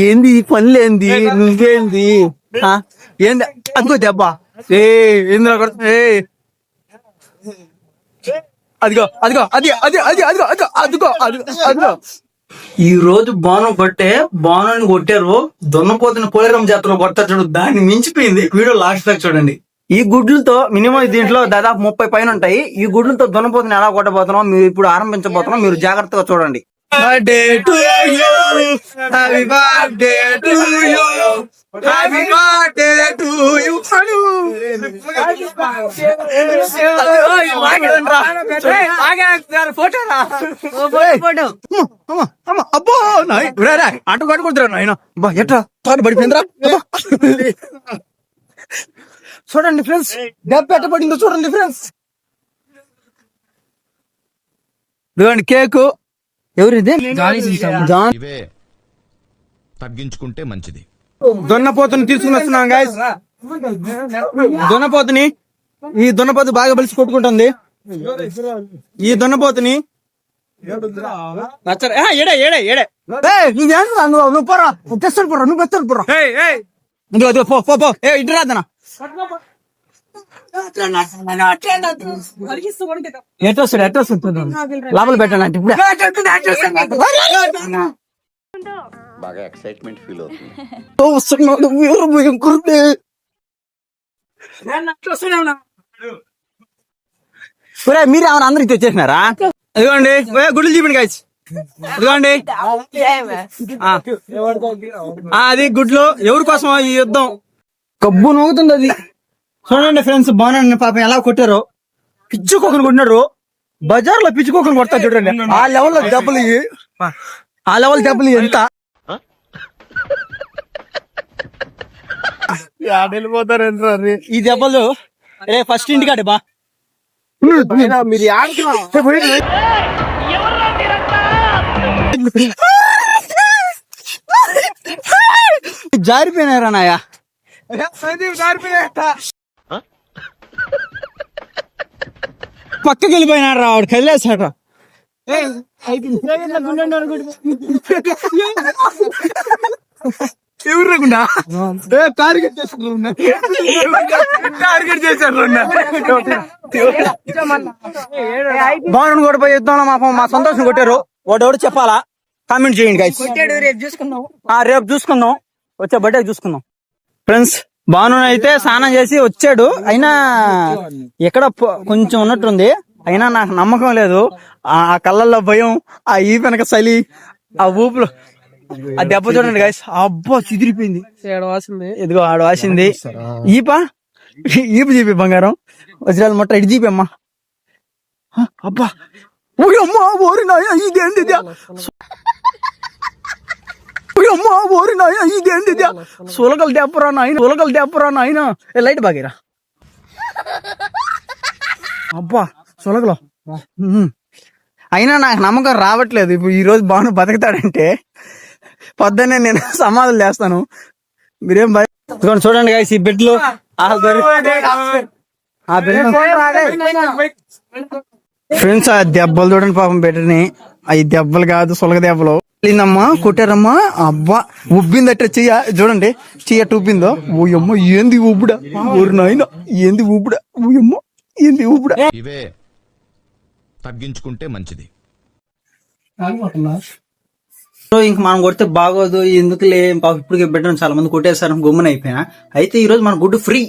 ఏంది పనులేంది నువ్వేంది ఏంది అదిగో దెబ్బ ఏంది అదిగో అదిగో అది అది అది అదిగో అదిగో అదిగో అదిగో ఈ రోజు బాణం కొట్టే బాణాన్ని కొట్టారు దున్నపోతున్న పోలేరమ్మ జాతరలో కొడతారు చూడు, దాన్ని మించిపోయింది. వీడియో లాస్ట్ దాకా చూడండి. ఈ గుడ్లతో మినిమం దీంట్లో దాదాపు 30 పైన ఉంటాయి. ఈ గుడ్లతో దున్నపోతుని ఎలా కొట్టబోతున్నాం మీరు ఇప్పుడు ఆరంభించబోతున్నాం. మీరు జాగ్రత్తగా చూడండి. Birthday to you, happy birthday to you, happy birthday to you. అబ్బో అటు కట్టుకుంటారా నాయన, ఎట్లా తాను పడిపోయిందిరా. చూడండి ఫ్రెండ్స్, దెబ్బ ఎట్టబడిందో చూడండి ఫ్రెండ్స్. ఇదిగోండి కేకు. ఎవరిది? తగ్గించుకుంటే మంచిది. దున్నపోతుని తీసుకుని వస్తున్నాం గాయస్. దున్నపోతుని, ఈ దున్నపోతు బాగా బలిసి కొట్టుకుంటుంది. ఈ దున్నపోతుని నువ్వు పోరా, తెస్తాడు పోరా, నువ్వు తెస్తాడు పోరా. ఇటు రాదనా ఎట్టొస్తాడు లోపల పెట్టానంటే ఇప్పుడు బాగా ఎక్సైట్మెంట్ ఫీల్ అవుతుంది. మీరు ఏమైనా అందరికి తెచ్చేసినారా? ఇదిగోండి గుడ్లు చూపిండి గాయస్. ఇదిగోండి అది గుడ్లు. ఎవరి కోసం ఈ యుద్ధం? కబ్బు నవ్వుతుంది అది. చూడండి ఫ్రెండ్స్, బాగున్నాడు పాపం ఎలా కొట్టారో. పిచ్చుకోకని కొట్టినారు, బజార్ లో పిచ్చుకోకని కొడతారు చూడండి. ఆ లెవెల్లో దెబ్బలు, ఆ లెవెల్ దెబ్బలు ఎంత వెళ్ళిపోతారు ఈ దెబ్బలు. ఫస్ట్ ఇంటికాడే బా మీరు జారిపోయినారా నాయ, పక్కకి వెళ్ళిపోయినాడు రా, వాడు కదిలేసాడు. ఎవరు రాకుండా టార్గెట్ చేశారు. బాగుండు కూడా పోయి ఇద్దాం. మా సంతోషం కొట్టారు. వాడు చెప్పాలా? కామెంట్ చేయండి గైస్. రేపు చూసుకుందాం, వచ్చే బర్త్డే చూసుకుందాం. ఫ్రెండ్స్, బాను అయితే స్నానం చేసి వచ్చాడు. అయినా ఎక్కడ కొంచెం ఉన్నట్టుంది. అయినా నాకు నమ్మకం లేదు. ఆ కళ్ళల్లో భయం, ఆ ఈ వెనక చలి, ఆ ఊపులు, ఆ దెబ్బ చూడండి గైస్. అబ్బా చిదిరిపోయింది. ఇదిగో ఆడ వాసింది. ఈపు చూపి బంగారం, వజ్రాలు మొట్ట ఇటు చూపి అమ్మా. అబ్బా అమ్మా ఓరి నాయ ఇదేంది, అమ్మా ఓరి నాయ ఇదేంది, సులకలు దెబ్బరా నాయన, సులకలు దెబ్బరా నాయన. లైట్ బాగిరా. అబ్బా సులకలు. అయినా నాకు నమ్మకం రావట్లేదు. ఇప్పుడు ఈ రోజు బాను బతుకుతాడంటే పొద్దున్నే నేను సమాధులు చేస్తాను. మీరేం చూడండి గాయస్, ఈ బెడ్లు ఫ్రెండ్స్. ఆ దెబ్బలు చూడండి పాపం బెడ్ని. అవి దెబ్బలు కాదు, సులక దెబ్బలు. వెళ్ళిందమ్మా, కొట్టారమ్మా. అబ్బా ఉబ్బిందట్ట చెయ్య చూడండి, చెయ్యట్టు ఉబ్బిందో. ఓయమ్మ ఏంది ఉబ్బుడా, ఊరు నాయన ఏంది ఉబ్బుడా, ఓయమ్మ ఏంది ఉబ్బుడా. ఇవే తగ్గించుకుంటే మంచిది. ఇంక మనం కొడితే బాగోదు, ఎందుకులే ఇప్పటికే బెటర్ చాలా మంది కొట్టేస్తారు, గమ్మున అయిపోయినా. అయితే ఈ రోజు మన గుడ్డు ఫ్రీ.